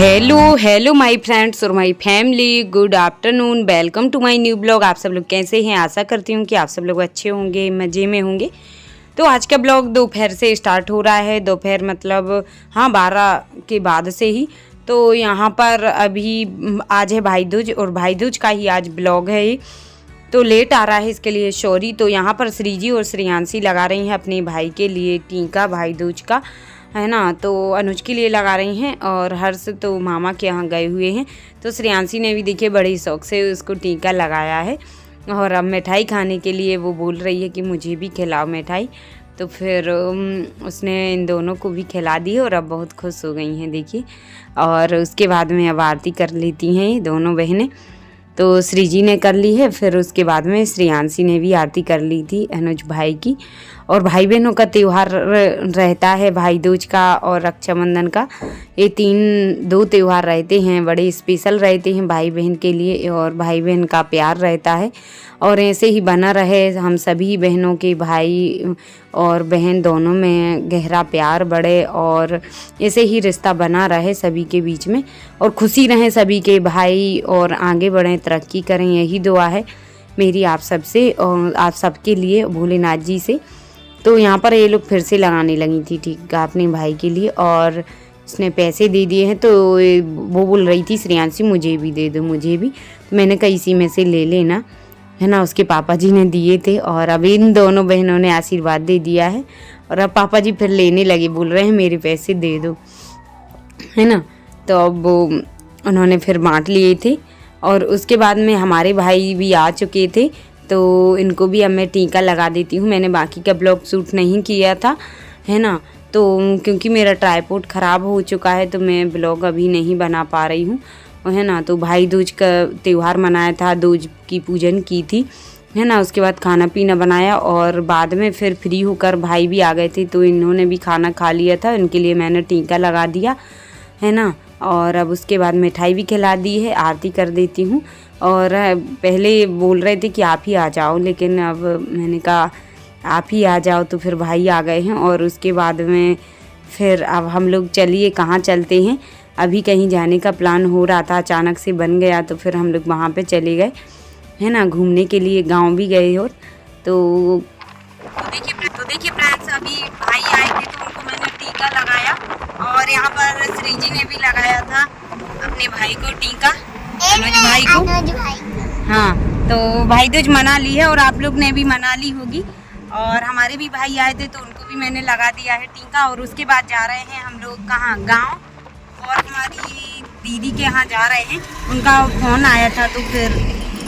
Hello my friends और my family, good afternoon. Welcome to my new blog. आप सब लोग कैसे हैं? आशा करती हूँ कि आप सब लोग अच्छे होंगे, मज़े में होंगे। तो आज का ब्लॉग दोपहर से स्टार्ट हो रहा है। दोपहर मतलब 12 के बाद से ही। तो यहाँ पर अभी आज है भाई दूज और भाई दूज का ही आज ब्लॉग है ये। तो लेट आ रहा है, इसके लिए सॉरी। तो यहाँ पर श्रीजी और श्रेयांशी लगा रही हैं अपने भाई के लिए टीका, भाई दूज का है ना। तो अनुज के लिए लगा रही हैं और हर्ष तो मामा के यहाँ गए हुए हैं। तो श्रेयांशी ने भी देखिए बड़े शौक से उसको टीका लगाया है और अब मिठाई खाने के लिए वो बोल रही है कि मुझे भी खिलाओ मिठाई। तो फिर उसने इन दोनों को भी खिला दी और अब बहुत खुश हो गई हैं देखिए। और उसके बाद में अब आरती कर लेती हैं ये दोनों बहनें। तो श्रीजी ने कर ली है, फिर उसके बाद में श्रेयांशी ने भी आरती कर ली थी अनुज भाई की। और भाई बहनों का त्यौहार रहता है भाई दूज का और रक्षाबंधन का। ये दो त्यौहार रहते हैं, बड़े स्पेशल रहते हैं भाई बहन के लिए। और भाई बहन का प्यार रहता है और ऐसे ही बना रहे हम सभी बहनों के, भाई और बहन दोनों में गहरा प्यार बढ़े और ऐसे ही रिश्ता बना रहे सभी के बीच में और खुशी रहें सभी के भाई और आगे बढ़ें, तरक्की करें। यही दुआ है मेरी आप सबसे और आप सबके लिए भोलेनाथ जी से। तो यहाँ पर ये लोग फिर से लगाने लगी थी ठीक अपने भाई के लिए और उसने पैसे दे दिए हैं। तो वो बोल रही थी श्रेयांशी मुझे भी दे दो, मुझे भी। तो मैंने कहा इसी में से ले लेना, है ना। उसके पापा जी ने दिए थे और अब इन दोनों बहनों ने आशीर्वाद दे दिया है और अब पापा जी फिर लेने लगे, बोल रहे हैं मेरे पैसे दे दो, है ना। तो अब उन्होंने फिर बांट लिए थे और उसके बाद में हमारे भाई भी आ चुके थे। तो इनको भी अब मैं टीका लगा देती हूँ। मैंने बाकी का ब्लॉग शूट नहीं किया था, है ना। तो क्योंकि मेरा ट्राइपॉड ख़राब हो चुका है तो मैं ब्लॉग अभी नहीं बना पा रही हूँ, है ना। तो भाई दूज का त्यौहार मनाया था, दूज की पूजन की थी, है ना। उसके बाद खाना पीना बनाया और बाद में फिर फ्री होकर भाई भी आ गए थे तो इन्होंने भी खाना खा लिया था। इनके लिए मैंने टीका लगा दिया, है ना। और अब उसके बाद मिठाई भी खिला दी है, आरती कर देती हूँ। और पहले बोल रहे थे कि आप ही आ जाओ, लेकिन अब मैंने कहा आप ही आ जाओ। तो फिर भाई आ गए हैं और उसके बाद में फिर अब हम लोग चलिए कहाँ चलते हैं। अभी कहीं जाने का प्लान हो रहा था, अचानक से बन गया तो फिर हम लोग वहाँ पे चले गए, है ना, घूमने के लिए। गांव भी गए और तो देखिए फ्रेंड्स, अभी भाई आए थे तो उनको मैंने टीका लगाया और यहाँ पर श्रीजी ने भी लगाया था अपने भाई को टीका, अनुज भाई को। हाँ, तो भाई दूज मना ली है और आप लोग ने भी मना ली होगी। और हमारे भी भाई आए थे तो उनको भी मैंने लगा दिया है टीका। और उसके बाद जा रहे हैं हम लोग कहाँ, गाँव। और हमारी दीदी के यहाँ जा रहे हैं, उनका फ़ोन आया था तो फिर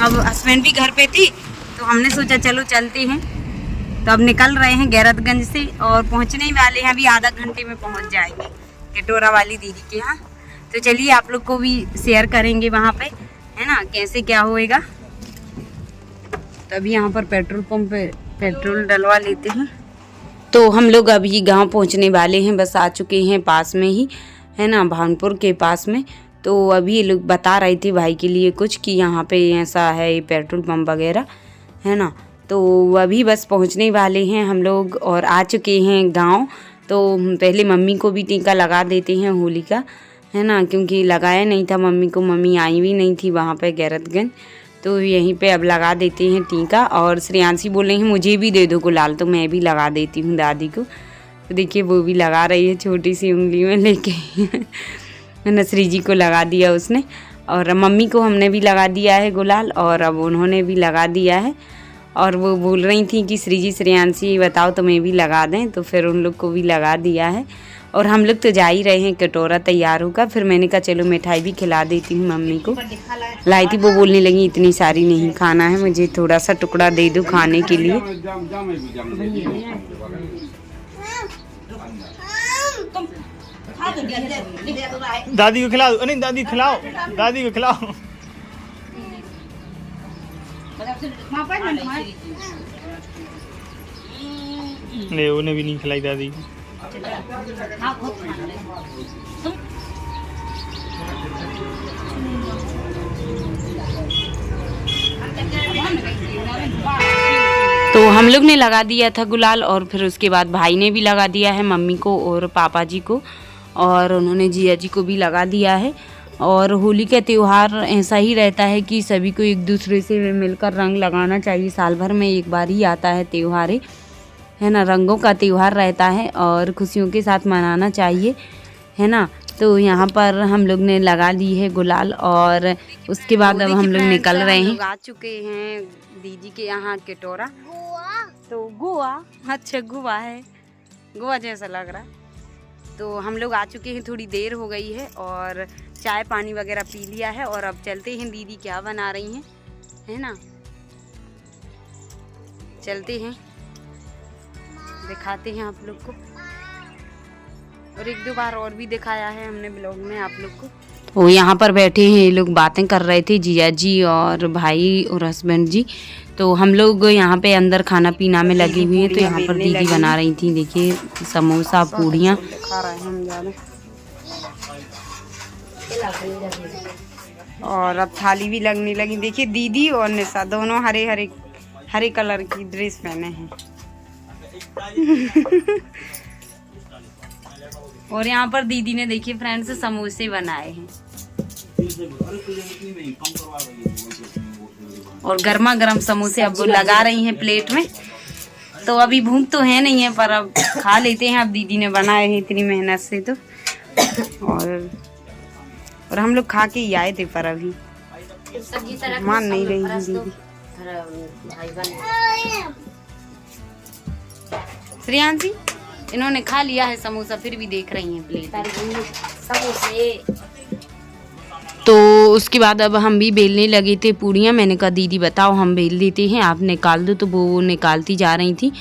अब हस्बैंड भी घर पे थी तो हमने सोचा चलो चलते हैं। तो अब निकल रहे हैं गैरतगंज से और पहुँचने ही वाले हैं, अभी आधा घंटे में पहुँच जाएंगे कटोरा वाली दीदी के यहाँ। तो चलिए आप लोग को भी शेयर करेंगे वहाँ पे, है ना, कैसे क्या होएगा। तो अभी यहाँ पर पेट्रोल पंप पे पेट्रोल डलवा लेते हैं। तो हम लोग अभी गांव पहुँचने वाले हैं, बस आ चुके हैं पास में ही, है ना, भानपुर के पास में। तो अभी ये लोग बता रहे थे भाई के लिए कुछ कि यहाँ पे ऐसा है पेट्रोल पंप वगैरह, है ना। तो अभी बस पहुँचने वाले हैं हम लोग और आ चुके हैं गाँव। तो पहले मम्मी को भी टीका लगा देते हैं होली का, है ना, क्योंकि लगाया नहीं था मम्मी को, मम्मी आई भी नहीं थी वहाँ पे गैरतगंज। तो यहीं पे अब लगा देते हैं टीका। और श्रेयांशी बोल रही है मुझे भी दे दो गुलाल, तो मैं भी लगा देती हूँ दादी को। तो देखिए वो भी लगा रही है छोटी सी उंगली में लेके, है ना। श्रीजी को लगा दिया उसने और मम्मी को हमने भी लगा दिया है गुलाल और अब उन्होंने भी लगा दिया है। और वो बोल रही थी कि श्रीजी श्रेयांशी बताओ तो मैं भी लगा दें, तो फिर उन लोग को भी लगा दिया है। और हम लोग तो जा ही रहे हैं, कटोरा तैयार होगा। फिर मैंने कहा चलो मिठाई भी खिला देती हूँ मम्मी को। लाई थी, वो बोलने लगी इतनी सारी नहीं खाना है, मुझे थोड़ा सा टुकड़ा दे दो खाने के लिए। दादी को खिलाओ, नहीं दादी खिलाओ, दादी को खिलाओ। नहीं उन्हें भी नहीं खिलाई दादी। तो हम लोग ने लगा दिया था गुलाल और फिर उसके बाद भाई ने भी लगा दिया है मम्मी को और पापा जी को। और उन्होंने जिया जी को भी लगा दिया है। और होली का त्यौहार ऐसा ही रहता है कि सभी को एक दूसरे से मिलकर रंग लगाना चाहिए। साल भर में एक बार ही आता है त्यौहार, है ना, रंगों का त्यौहार रहता है और खुशियों के साथ मनाना चाहिए, है ना। तो यहाँ पर हम लोग ने लगा ली है गुलाल और उसके बाद अब हम लोग निकल रहे हैं। आ चुके हैं दीदी के यहाँ कटोरा, तो गोवा, अच्छा गोवा है, गोवा जैसा लग रहा है। तो हम लोग आ चुके हैं, थोड़ी देर हो गई है और चाय पानी वगैरह पी लिया है और अब चलते हैं दीदी क्या बना रही हैं, है ना। चलते हैं, दिखाते हैं आप लोग को, और एक दो बार और भी दिखाया है हमने ब्लॉग में आप लोग को। वो यहाँ पर बैठे हैं, ये लोग बातें कर रहे थे, जिया जी और भाई और हस्बैंड जी। तो हम लोग यहाँ पे अंदर खाना पीना में लगी हुई हैं। तो यहाँ पर दीदी बना रही थी, देखिए समोसा पूड़ियाँ, और अब थाली भी लगने लगी। देखिए दीदी और निशा दोनों हरे कलर की ड्रेस पहने हैं। और यहाँ पर दीदी ने देखिए फ्रेंड्स समोसे बनाए हैं और गर्मा गर्म समोसे अब वो लगा रही हैं प्लेट में। तो अभी भूख तो है नहीं है, पर अब खा लेते हैं। अब दीदी ने बनाए हैं इतनी मेहनत से, तो और हम लोग खा के ही आए थे, पर अभी मान नहीं रही है दीदी। श्रेयांशी इन्होंने खा लिया है समोसा, फिर भी देख रही हैं प्लेट समोसे। तो उसके बाद अब हम भी बेलने लगे थे पूड़ियाँ। मैंने कहा दीदी बताओ हम बेल देते हैं, आप निकाल दो। तो वो निकालती जा रही थी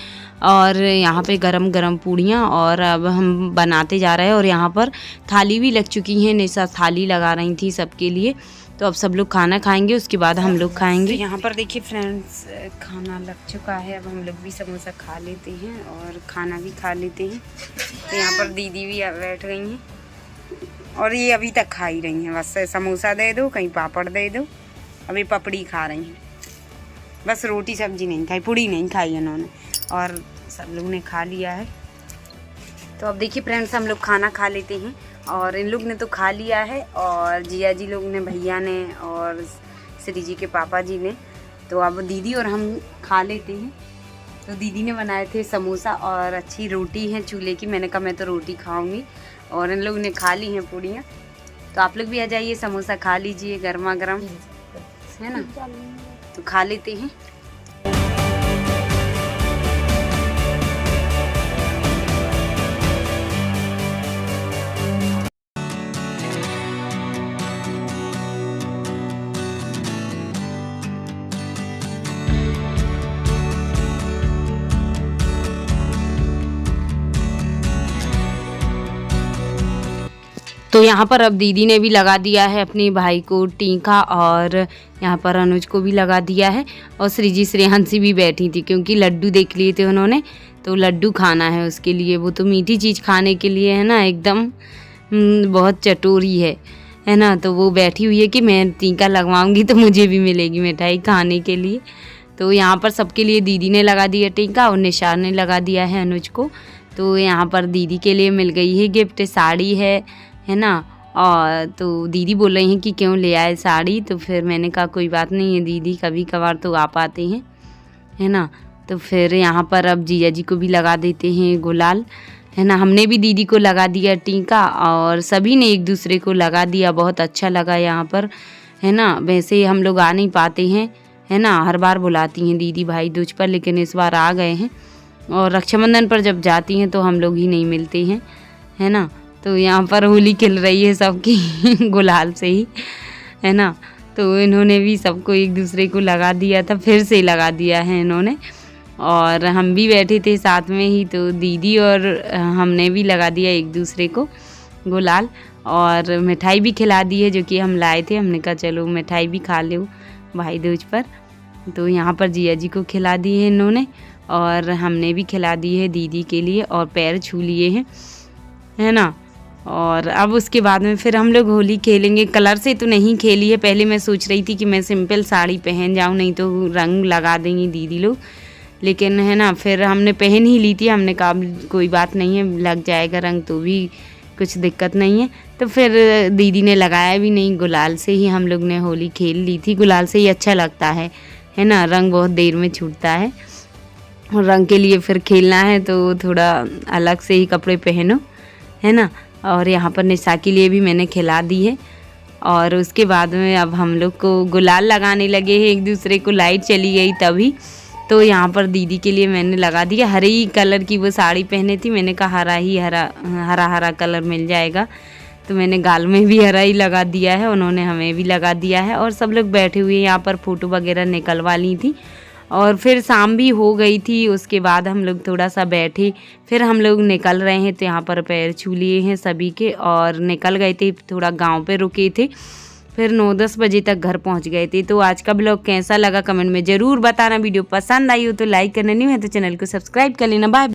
और यहाँ पे गरम गरम पूड़ियाँ, और अब हम बनाते जा रहे हैं। और यहाँ पर थाली भी लग चुकी है, निशा थाली लगा रही थी सबके लिए। तो अब सब लोग खाना खाएंगे, उसके बाद हम लोग खाएंगे। तो यहाँ पर देखिए फ्रेंड्स खाना लग चुका है, अब हम लोग भी समोसा खा लेते हैं और खाना भी खा लेते हैं। तो यहाँ पर दीदी भी बैठ गई हैं और ये अभी तक खा ही रही हैं, बस समोसा दे दो, कहीं पापड़ दे दो, अभी पपड़ी खा रही हैं, बस रोटी सब्जी नहीं खाई, पूड़ी नहीं खाई इन्होंने, और सब लोग ने खा लिया है। तो अब देखिए फ्रेंड्स हम लोग खाना खा लेते हैं, और इन लोग ने तो खा लिया है, और जिया जी लोग ने, भैया ने और श्री जी के पापा जी ने। तो अब दीदी और हम खा लेते हैं। तो दीदी ने बनाए थे समोसा और अच्छी रोटी है चूल्हे की, मैंने कहा मैं तो रोटी खाऊंगी, और इन लोग ने खा ली हैं पूड़ियाँ। तो आप लोग भी आ जाइए, समोसा खा लीजिए गर्मा गर्म, है ना। तो खा लेते हैं। तो यहाँ पर अब दीदी ने भी लगा दिया है अपने भाई को टीका, और यहाँ पर अनुज को भी लगा दिया है। और श्रीजी श्रेयांशी भी बैठी थी, क्योंकि लड्डू देख लिए थे उन्होंने, तो लड्डू खाना है उसके लिए। वो तो मीठी चीज़ खाने के लिए है ना, एकदम बहुत चटोरी है ना। तो वो बैठी हुई है कि मैं टीका लगवाऊंगी तो मुझे भी मिलेगी मिठाई खाने के लिए। तो यहाँ पर सबके लिए दीदी ने लगा दिया टीका, और निशा ने लगा दिया है अनुज को। तो यहाँ पर दीदी के लिए मिल गई है गिफ्ट, साड़ी है ना। और तो दीदी बोल रही हैं कि क्यों ले आए साड़ी, तो फिर मैंने कहा कोई बात नहीं है दीदी, कभी कभार तो आ पाते हैं, है ना। तो फिर यहाँ पर अब जिया जी को भी लगा देते हैं गुलाल, है ना। हमने भी दीदी को लगा दिया टीका, और सभी ने एक दूसरे को लगा दिया, बहुत अच्छा लगा यहाँ पर, है ना। वैसे हम लोग आ नहीं पाते हैं, है ना, हर बार बुलाती हैं दीदी भाई दूज पर, लेकिन इस बार आ गए हैं। और रक्षाबंधन पर जब जाती हैं तो हम लोग ही नहीं मिलते हैं, है ना। तो यहाँ पर होली खेल रही है सबकी गुलाल से ही, है ना। तो इन्होंने भी सबको एक दूसरे को लगा दिया था, फिर से लगा दिया है इन्होंने। और हम भी बैठे थे साथ में ही, तो दीदी और हमने भी लगा दिया एक दूसरे को गुलाल, और मिठाई भी खिला दी है जो कि हम लाए थे। हमने कहा चलो मिठाई भी खा लो भाई दूज पर। तो यहाँ पर जिया जी को खिला दी है इन्होंने, और हमने भी खिला दी है दीदी के लिए, और पैर छू लिए हैं, है ना। और अब उसके बाद में फिर हम लोग होली खेलेंगे। कलर से तो नहीं खेली है, पहले मैं सोच रही थी कि मैं सिंपल साड़ी पहन जाऊं, नहीं तो रंग लगा देंगी दीदी लोग, लेकिन है ना फिर हमने पहन ही ली थी। हमने कहा कोई बात नहीं है, लग जाएगा रंग तो भी कुछ दिक्कत नहीं है। तो फिर दीदी ने लगाया भी नहीं, गुलाल से ही हम लोग ने होली खेल ली थी। गुलाल से ही अच्छा लगता है ना, रंग बहुत देर में छूटता है और रंग के लिए फिर खेलना है तो थोड़ा अलग से ही कपड़े पहनो, है ना। और यहाँ पर निशा के लिए भी मैंने खिला दी है और उसके बाद में अब हम लोग को गुलाल लगाने लगे हैं एक दूसरे को। लाइट चली गई तभी, तो यहाँ पर दीदी के लिए मैंने लगा दिया। हरे ही कलर की वो साड़ी पहने थी, मैंने कहा हरा कलर मिल जाएगा, तो मैंने गाल में भी हरा ही लगा दिया है, उन्होंने हमें भी लगा दिया है। और सब लोग बैठे हुए यहाँ पर फ़ोटो वगैरह निकलवा ली थी और फिर शाम भी हो गई थी। उसके बाद हम लोग थोड़ा सा बैठे, फिर हम लोग निकल रहे हैं तो यहाँ पर पैर छू लिए हैं सभी के और निकल गए थे। थोड़ा गांव पे रुके थे, फिर 9-10 बजे तक घर पहुंच गए थे। तो आज का ब्लॉग कैसा लगा कमेंट में ज़रूर बताना। वीडियो पसंद आई हो तो लाइक करना, नहीं है तो चैनल को सब्सक्राइब कर लेना। बाय।